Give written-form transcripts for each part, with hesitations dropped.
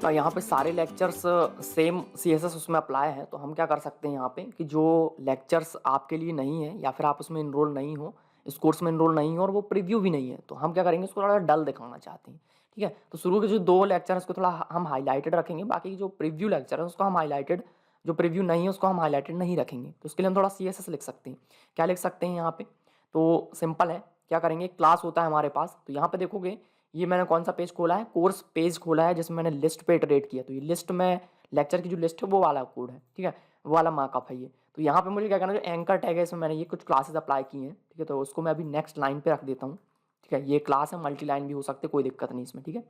यहाँ पे सारे लेक्चर्स सेम सीएसएस उसमें अप्लाई है। तो हम क्या कर सकते हैं यहाँ पे कि जो लेक्चर्स आपके लिए नहीं है या फिर आप उसमें इनरोल नहीं हो, इस कोर्स में इनरोल नहीं हो और वो प्रीव्यू भी नहीं है, तो हम क्या करेंगे, उसको थोड़ा डल दिखाना चाहते हैं। ठीक है, तो शुरू के जो 2 लेक्चर हैं उसको थोड़ा हम हाईलाइटेड रखेंगे, बाकी जो प्रीव्यू लेक्चर है उसको हम हाईलाइटेड, जो प्रीव्यू नहीं है उसको हम हाईलाइटेड नहीं रखेंगे। तो उसके लिए हम थोड़ा सीएसएस लिख सकते हैं। क्या लिख सकते हैं यहाँ पे? तो सिंपल है, क्या करेंगे, क्लास होता है हमारे पास। तो यहाँ पे देखोगे, ये मैंने कौन सा पेज खोला है, कोर्स पेज खोला है, जिसमें मैंने लिस्ट पे इटरेट किया। तो ये लिस्ट में लेक्चर की जो लिस्ट है वो वाला कोड है। ठीक है, वो वाला मार्कअप है ये। तो यहाँ पे मुझे क्या करना है, जो एंकर टैग है इसमें मैंने ये कुछ क्लासेस अप्लाई की हैं। ठीक है, तो उसको मैं अभी नेक्स्ट लाइन पे रख देता हूँ। ठीक है, ये क्लास है, मल्टी लाइन भी हो सकते, कोई दिक्कत नहीं इसमें। ठीक है,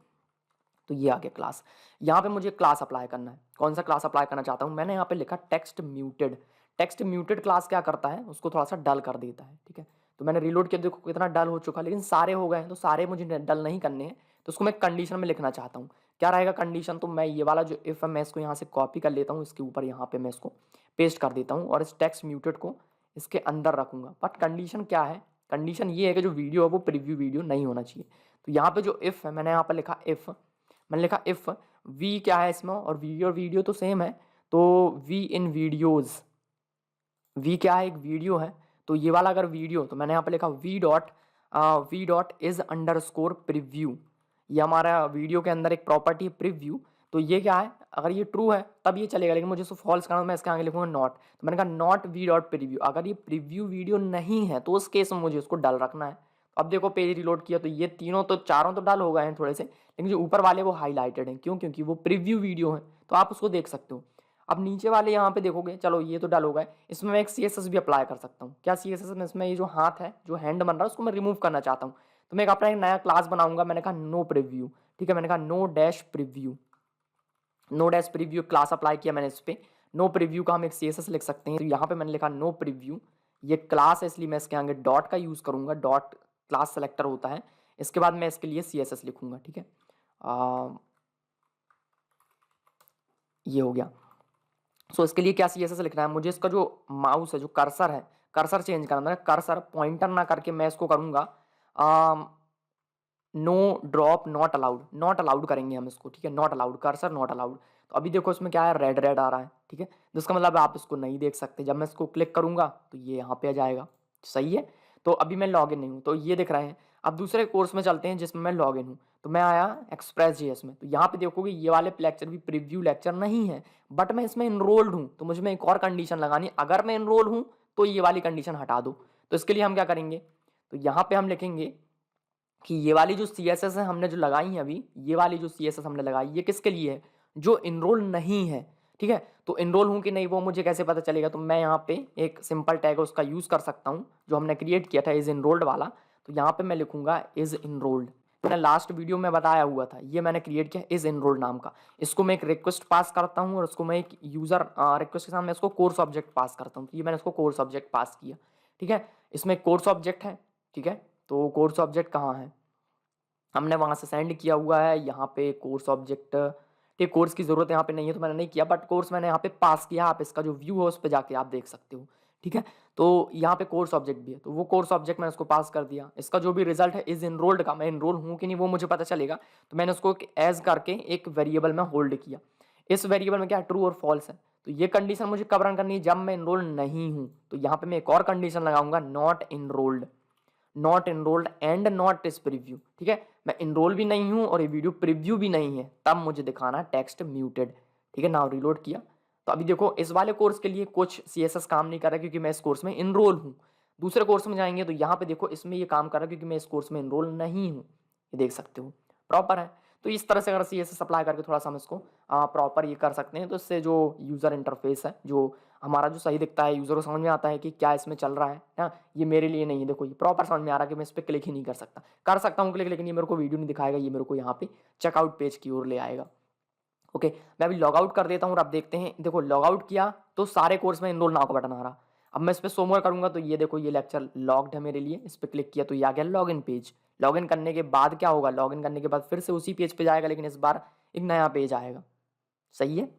तो ये आ गया क्लास। यहाँ पे मुझे क्लास अप्लाई करना है। कौन सा क्लास अप्लाई करना चाहता हूँ, मैंने यहाँ पे लिखा text muted. Text muted class क्या करता है, उसको थोड़ा सा डल कर देता है। ठीक है, तो मैंने रिलोड किया, देखो कितना डल हो चुका, लेकिन सारे हो गए हैं, तो सारे मुझे डल नहीं करने हैं। तो उसको मैं कंडीशन में लिखना चाहता हूँ। क्या रहेगा कंडीशन, तो मैं ये वाला जो इफ है मैं इसको यहाँ से कॉपी कर लेता हूँ, इसके ऊपर यहाँ पे मैं इसको पेस्ट कर देता हूँ और इस टेक्स्ट म्यूटेड को इसके अंदर रखूंगा। बट कंडीशन क्या है, कंडीशन ये है कि जो वीडियो है वो प्रीव्यू वीडियो नहीं होना चाहिए। तो यहाँ पे जो इफ है, मैंने यहाँ पर लिखा इफ, मैंने लिखा इफ वी क्या है इसमें, और वीडियो तो सेम है, तो वी इन वीडियोज, वी क्या है, एक वीडियो है। तो ये वाला अगर वीडियो, तो मैंने यहाँ पे लिखा V dot is under score preview. ये हमारा वीडियो के अंदर एक प्रॉपर्टी है प्रिव्यू। तो ये क्या है, अगर ये ट्रू है तब ये चलेगा, लेकिन मुझे इसको फॉल्स करना, मैं इसके आगे लिखूंगा नॉट। तो मैंने कहा नॉट वी डॉट प्रिव्यू, अगर ये प्रिव्यू वीडियो नहीं है तो उस केस में मुझे उसको डल रखना है। अब देखो पेज रिलोड किया तो ये तीनों तो चारों तो डल हो गए हैं थोड़े से, लेकिन जो ऊपर वाले वो हाईलाइटेड हैं। क्यों? क्योंकि वो प्रीव्यू वीडियो है, तो आप उसको देख सकते हो। अब नीचे वाले यहाँ पे देखोगे, चलो ये तो डल हो गए, इसमें मैं एक सीएसएस भी अप्लाई कर सकता हूँ। क्या सीएसएस में, इसमें ये जो हाथ है, जो हैंड बन रहा है, उसको मैं रिमूव करना चाहता हूँ। तो मैं अपना एक नया क्लास बनाऊंगा। मैंने कहा नो प्रीव्यू। ठीक है, मैंने कहा no dash preview, no dash preview class apply किया मैंने इस पे। नो प्रीव्यू का हम एक सीएसएस लिख सकते हैं। तो यहाँ पे मैंने लिखा नो प्रीव्यू, ये क्लास है इसलिए मैं इसके आगे डॉट का यूज करूंगा, डॉट क्लास सेलेक्टर होता है। इसके बाद मैं इसके लिए सीएसएस लिखूंगा। ठीक है, ये हो गया। सो इसके लिए क्या सीएसएस लिखना है मुझे, इसका जो माउस है, जो कर्सर है, कर्सर चेंज करना है। कर्सर पॉइंटर ना करके मैं इसको करूंगा no drop not allowed, not allowed करेंगे हम इसको। ठीक है, not allowed, cursor not allowed. तो अभी देखो इसमें क्या है, रेड रेड आ रहा है। ठीक है, जिसका मतलब आप इसको नहीं देख सकते। जब मैं इसको क्लिक करूंगा तो ये यहाँ पे आ जाएगा। सही है, तो अभी मैं लॉग इन नहीं हूँ, तो ये दिख रहे हैं। अब दूसरे कोर्स में चलते हैं जिसमें मैं लॉग इन हूँ। तो मैं आया एक्सप्रेस जीएस में, तो यहाँ पे देखोगे ये वाले लेक्चर भी प्रीव्यू लेक्चर नहीं है, बट मैं इसमें इनरोल्ड हूँ। तो मुझे में एक और कंडीशन लगानी, अगर मैं इनरोल हूँ तो ये वाली कंडीशन हटा दो। तो इसके लिए हम क्या करेंगे, तो यहाँ पे हम लिखेंगे कि ये वाली जो सीएसएस है हमने जो लगाई है अभी, ये वाली जो सीएसएस हमने लगाई, ये किसके लिए है, जो इनरोल नहीं है। ठीक है, तो इनरोल हूँ कि नहीं वो मुझे कैसे पता चलेगा, तो मैं यहाँ पे एक सिंपल टैग है उसका यूज कर सकता हूँ, जो हमने क्रिएट किया था इज इनरोल्ड वाला। तो यहाँ पे मैं लिखूंगा इज इनरोल्ड। मैंने लास्ट वीडियो में बताया हुआ था, ये मैंने क्रिएट किया इज इनरोल्ड नाम का। इसको मैं एक रिक्वेस्ट पास करता हूँ और उसको मैं एक यूजर रिक्वेस्ट के साथ मैं इसको कोर्स ऑब्जेक्ट पास करता हूँ। तो ये मैंने इसको कोर्स ऑब्जेक्ट पास किया। ठीक है, इसमें कोर्स ऑब्जेक्ट है। ठीक है, तो कोर्स ऑब्जेक्ट कहाँ है, हमने वहाँ से सेंड किया हुआ है यहाँ पे कोर्स ऑब्जेक्ट। ठीक, कोर्स की ज़रूरत यहाँ पे नहीं है तो मैंने नहीं किया, बट कोर्स मैंने यहाँ पे पास किया। आप इसका जो व्यू है उस पर जाके आप देख सकते हो। ठीक है, तो यहाँ पे कोर्स ऑब्जेक्ट भी है, तो वो कोर्स ऑब्जेक्ट मैंने उसको पास कर दिया। इसका जो भी रिजल्ट है इज इनरोल्ड का, मैं इनरोल हूँ कि नहीं वो मुझे पता चलेगा। तो मैंने उसको एज करके एक वेरिएबल में होल्ड किया। इस वेरिएबल में क्या ट्रू और फॉल्स है। तो ये कंडीशन मुझे कब रन करनी है, जब मैं इनरोल नहीं हूँ। तो यहाँ पे मैं एक और कंडीशन लगाऊंगा, not enrolled, not enrolled and not इस प्रीव्यू। ठीक है, मैं इनरोल भी नहीं हूं और ये वीडियो प्रीव्यू भी नहीं है, तब मुझे दिखाना टेक्स्ट म्यूटेड। ठीक है, नाउ रिलोड किया। तो अभी देखो इस वाले कोर्स के लिए कुछ सीएसएस काम नहीं कर रहा क्योंकि मैं इस कोर्स में इनरोल हूं। दूसरे कोर्स में जाएंगे तो यहाँ पे देखो इसमें ये काम कर रहा है क्योंकि मैं इस कोर्स में इनरोल नहीं हूँ। ये देख सकते हो प्रॉपर है। तो इस तरह से अगर सीएसएस अप्लाई करके थोड़ा सा हम इसको प्रॉपर ये कर सकते हैं, तो इससे जो यूज़र इंटरफेस है, जो हमारा जो सही दिखता है, यूज़र को समझ में आता है कि क्या इसमें चल रहा है ना। ये मेरे लिए नहीं है, देखो ये प्रॉपर समझ में आ रहा है कि मैं इस पर क्लिक ही नहीं कर सकता हूँ क्लिक, लेकिन ये मेरे को वीडियो नहीं दिखाएगा, ये मेरे को यहाँ पे चेकआउट पेज की ओर ले आएगा। ओके, मैं अभी लॉग आउट कर देता हूँ और अब देखते हैं। देखो लॉग आउट किया तो सारे कोर्स में इनरोल नाउ का बटन आ रहा। अब मैं इस पर सोमवार करूंगा तो ये देखो ये लेक्चर लॉग्ड है मेरे लिए। इस पर क्लिक किया तो ये आ गया log in page. Log in करने के बाद क्या होगा, लॉग इन करने के बाद फिर से उसी पेज पे जाएगा, लेकिन इस बार एक नया पेज आएगा। सही है,